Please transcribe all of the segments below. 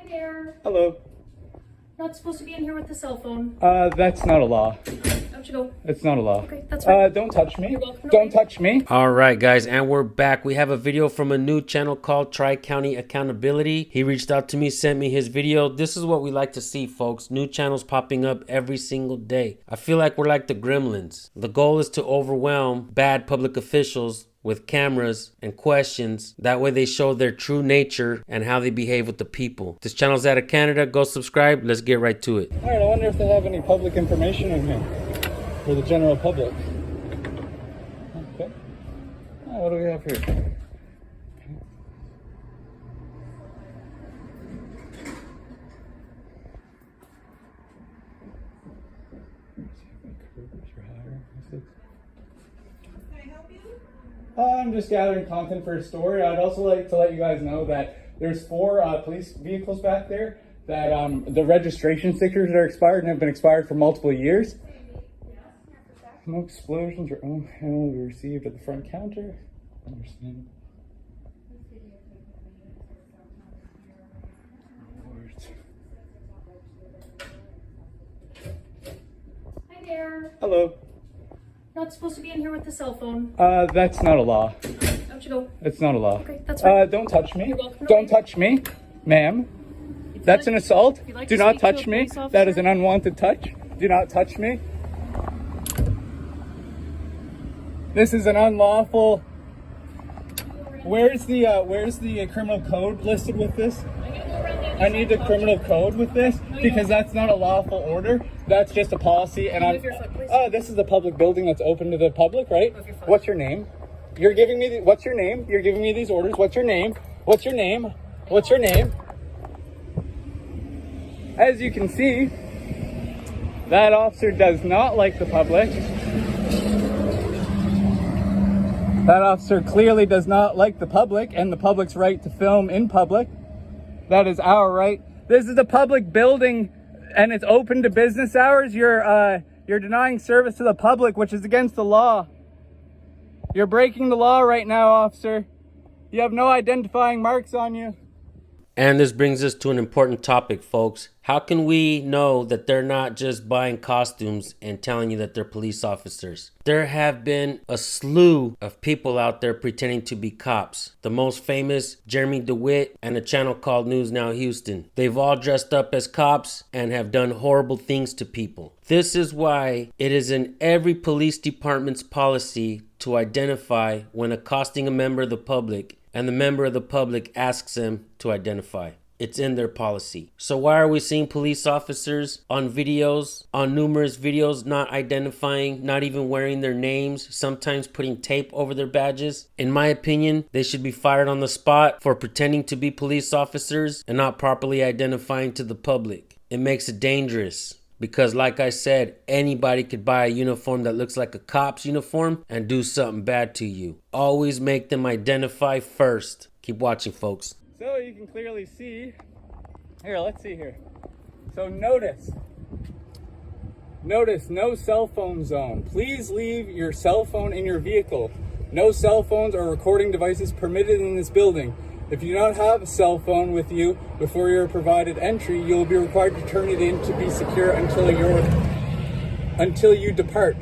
there. Hello. Not supposed to be in here with the cell phone. That's not a law. Out you go. It's not a law. Okay, that's fine. Don't touch me. You're welcome. Don't touch me. All right, guys, and we're back. We have a video from a new channel called Tri-County Accountability. He reached out to me, sent me his video. This is what we like to see, folks. New channels popping up every single day. I feel like we're like the gremlins. The goal is to overwhelm bad public officials with cameras and questions. That way they show their true nature and how they behave with the people. This channel's out of Canada. Go subscribe. Let's get right to it. All right, I wonder if they have any public information in here for the general public. Okay. What do we have here? I'm just gathering content for a story. I'd also like to let you guys know that there's 4 police vehicles back there that the registration stickers are expired and have been expired for multiple years. No explosions or ammo we received at the front counter. Understand. Hi there. Hello. Not supposed to be in here with the cell phone. That's not a law. Out you go. It's not a law. Okay, that's fine. Don't touch me. You're welcome. Don't touch me, ma'am. That's an assault. like Do to not speak to a touch me. police officer? That is an unwanted touch. Do not touch me. This is an unlawful. Where's the criminal code listed with this? I need the criminal code with this because that's not a lawful order. That's just a policy, and I'm. This is a public building that's open to the public, right? What's your name? You're giving me. What's your name? You're giving me these orders. What's your name? What's your name? What's your name? As you can see, that officer does not like the public. That officer clearly does not like the public and the public's right to film in public. That is our right. This is a public building and it's open to business hours. You're denying service to the public, which is against the law. You're breaking the law right now, officer. You have no identifying marks on you. And this brings us to an important topic, folks. How can we know that they're not just buying costumes and telling you that they're police officers? There have been a slew of people out there pretending to be cops. The most famous, Jeremy DeWitt, and a channel called News Now Houston. They've all dressed up as cops and have done horrible things to people. This is why it is in every police department's policy to identify when accosting a member of the public and the member of the public asks them to identify. It's in their policy. So why are we seeing police officers on videos, on numerous videos, not identifying, not even wearing their names, sometimes putting tape over their badges? In my opinion, they should be fired on the spot for pretending to be police officers and not properly identifying to the public. It makes it dangerous. Because like I said, anybody could buy a uniform that looks like a cop's uniform and do something bad to you. Always make them identify first. Keep watching, folks. So you can clearly see, here, let's see here. So notice, no cell phone zone. Please leave your cell phone in your vehicle. No cell phones or recording devices permitted in this building. If you do not have a cell phone with you before you're provided entry, you'll be required to turn it in to be secure until you depart.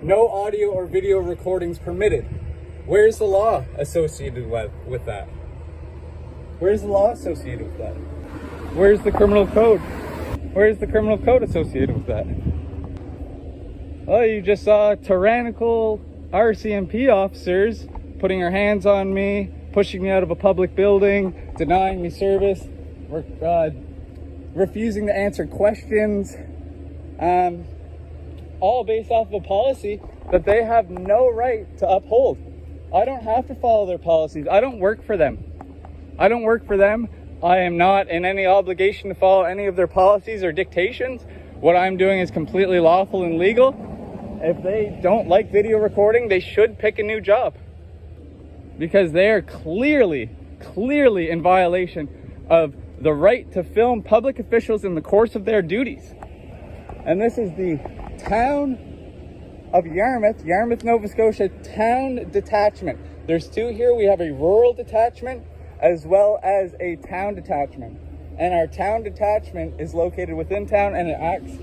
No audio or video recordings permitted. Where's the law associated with that? Where's the law associated with that? Where's the criminal code? Where's the criminal code associated with that? Oh, you just saw tyrannical RCMP officers putting their hands on me, pushing me out of a public building, denying me service, refusing to answer questions, all based off of a policy that they have no right to uphold. I don't have to follow their policies. I don't work for them. I am not in any obligation to follow any of their policies or dictations. What I'm doing is completely lawful and legal. If they don't like video recording, they should pick a new job. Because they are clearly in violation of the right to film public officials in the course of their duties. And this is the town of Yarmouth, Nova Scotia town detachment. There's 2 here. We have a rural detachment as well as a town detachment. and our town detachment is located within town, and it acts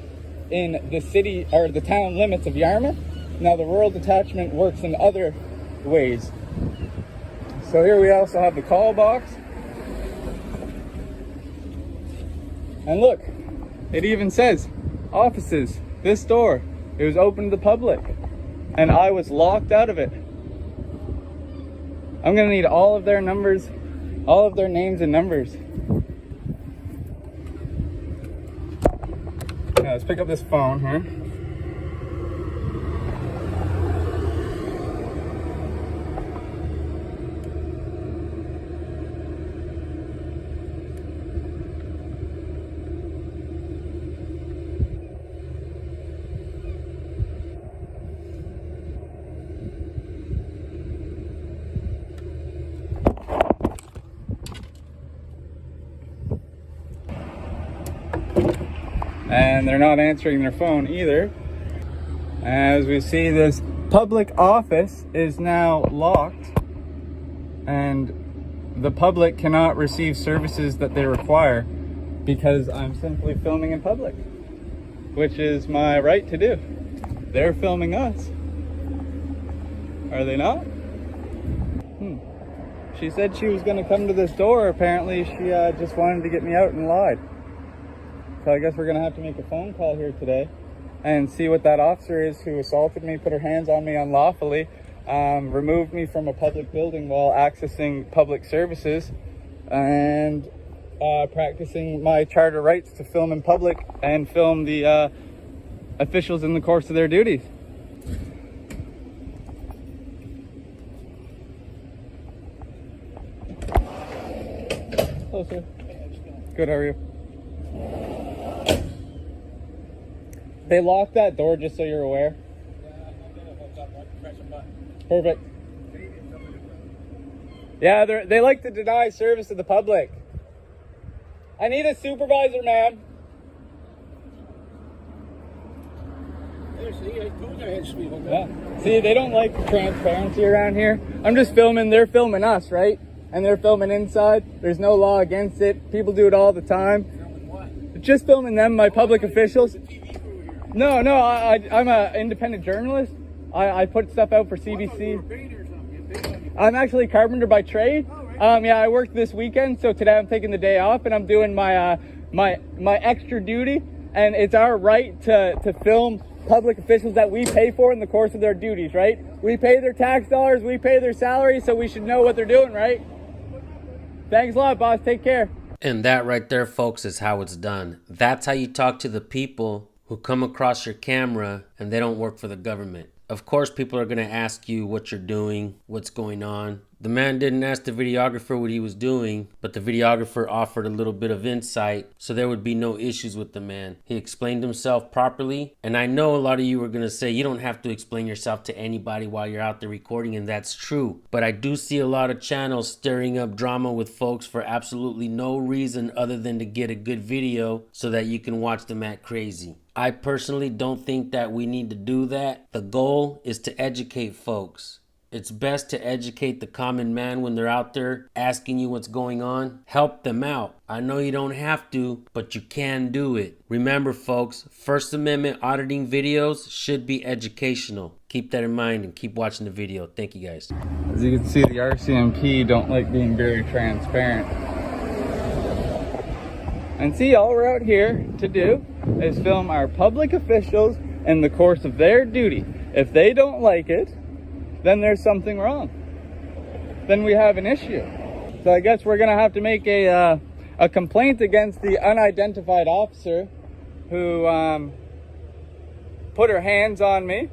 in the city or the town limits of Yarmouth. Now the rural detachment works in other ways. So here we also have the call box. And look, it even says offices, this door. It was open to the public and I was locked out of it. I'm gonna need all of their numbers, all of their names and numbers. Now let's pick up this phone here. And they're not answering their phone either. As we see, this public office is now locked and the public cannot receive services that they require because I'm simply filming in public, which is my right to do. They're filming us. Are they not? She said she was going to come to this door. Apparently she just wanted to get me out and lied. So I guess we're gonna have to make a phone call here today and see what that officer is who assaulted me, put her hands on me unlawfully, removed me from a public building while accessing public services, and practicing my charter rights to film in public and film the officials in the course of their duties. Hello, sir. Good, how are you? They locked that door, just so you're aware. Perfect. Yeah, they like to deny service to the public. I need a supervisor, man. Yeah. See, they don't like transparency around here. I'm just filming, they're filming us, right? And they're filming inside. There's no law against it. People do it all the time. Filming what? Just filming them, my public officials. No, I'm an independent journalist. I put stuff out for CBC. I'm actually a carpenter by trade. Yeah, I worked this weekend, so today I'm taking the day off and I'm doing my my extra duty. And it's our right to film public officials that we pay for in the course of their duties, right? We pay their tax dollars, we pay their salary, so we should know what they're doing, right? Thanks a lot, boss. Take care. And that right there, folks, is how it's done. That's how you talk to the people who come across your camera and they don't work for the government. Of course, people are going to ask you what you're doing, what's going on. The man didn't ask the videographer what he was doing, but the videographer offered a little bit of insight, so there would be no issues with the man. He explained himself properly, and I know a lot of you are going to say you don't have to explain yourself to anybody while you're out there recording, and that's true. But I do see a lot of channels stirring up drama with folks for absolutely no reason other than to get a good video so that you can watch them act crazy. I personally don't think that we need to do that. The goal is to educate folks. It's best to educate the common man when they're out there asking you what's going on. Help them out. I know you don't have to, but you can do it. Remember, folks, First Amendment auditing videos should be educational. Keep that in mind and keep watching the video. Thank you, guys. As you can see, the RCMP don't like being very transparent. And see, all we're out here to do is film our public officials in the course of their duty. If they don't like it, then there's something wrong. Then we have an issue. So I guess we're gonna have to make a complaint against the unidentified officer who put her hands on me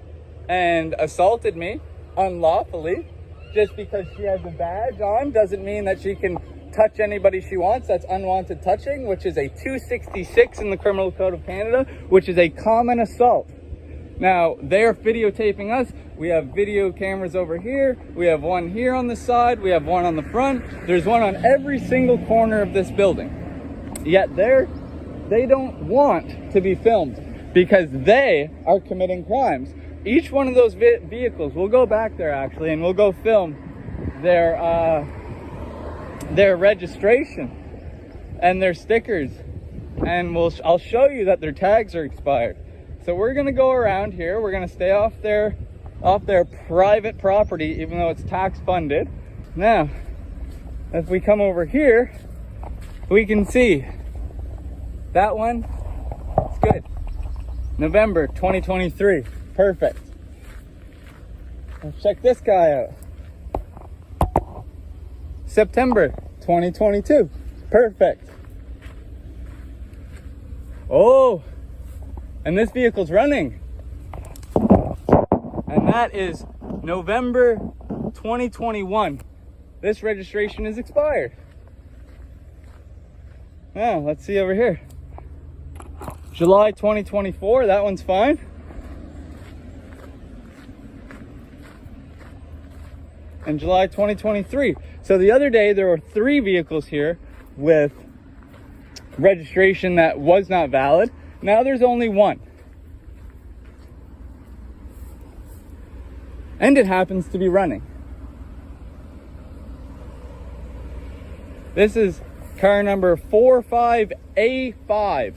and assaulted me unlawfully. Just because she has a badge on doesn't mean that she can touch anybody she wants. That's unwanted touching, which is a 266 in the Criminal Code of Canada, which is a common assault. Now, they're videotaping us. We have video cameras over here. We have one here on the side. We have one on the front. There's one on every single corner of this building. Yet they don't want to be filmed because they are committing crimes. Each one of those vehicles, we'll go back there actually, and we'll go film their registration. and their stickers, and I'll show you that their tags are expired. So we're gonna go around here. We're gonna stay off their private property, even though it's tax funded. Now, if we come over here, we can see that one. It's good. November 2023. Perfect. Let's check this guy out. September 2022. Perfect. Oh, and this vehicle's running. And that is November 2021. This registration is expired. Now, let's see over here. July 2024, that one's fine. And July 2023. So the other day there were 3 vehicles here with registration that was not valid. Now there's only 1. And it happens to be running. This is car number 45A5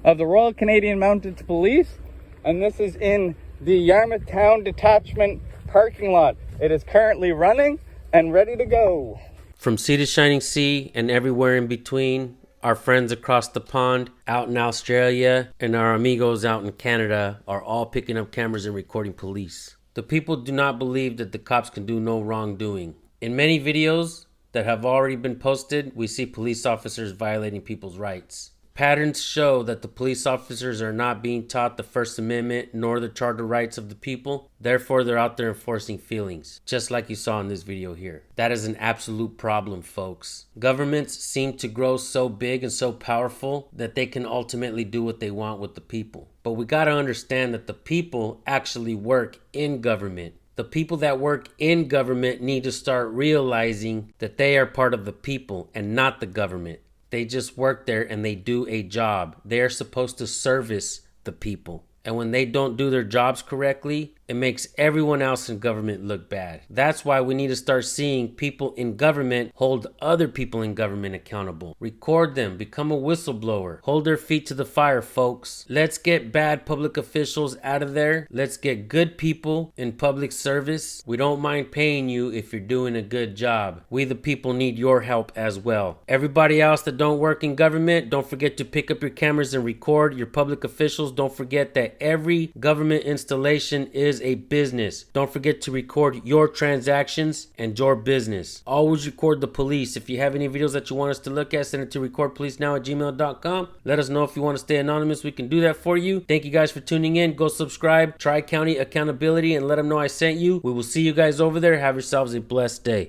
of the Royal Canadian Mounted Police, and this is in the Yarmouth Town Detachment parking lot. It is currently running and ready to go. From sea to shining sea and everywhere in between, our friends across the pond, out in Australia, and our amigos out in Canada are all picking up cameras and recording police. The people do not believe that the cops can do no wrongdoing. In many videos that have already been posted, we see police officers violating people's rights. Patterns show that the police officers are not being taught the First Amendment nor the Charter rights of the people. Therefore, they're out there enforcing feelings, just like you saw in this video here. That is an absolute problem, folks. Governments seem to grow so big and so powerful that they can ultimately do what they want with the people. But we got to understand that the people actually work in government. The people that work in government need to start realizing that they are part of the people and not the government. They just work there and they do a job. They are supposed to service the people. And when they don't do their jobs correctly, it makes everyone else in government look bad. That's why we need to start seeing people in government hold other people in government accountable. Record them, become a whistleblower, hold their feet to the fire, folks. Let's get bad public officials out of there. Let's get good people in public service. We don't mind paying you if you're doing a good job. We the people need your help as well. Everybody else that don't work in government, don't forget to pick up your cameras and record your public officials. Don't forget that every government installation is a business. Don't forget to record your transactions and your business. Always record the police. If you have any videos that you want us to look at, send it to recordpolicenow@gmail.com. Let us know if you want to stay anonymous. We can do that for you. Thank you guys for tuning in. Go subscribe, Tri-County Accountability, and let them know I sent you. We will see you guys over there. Have yourselves a blessed day.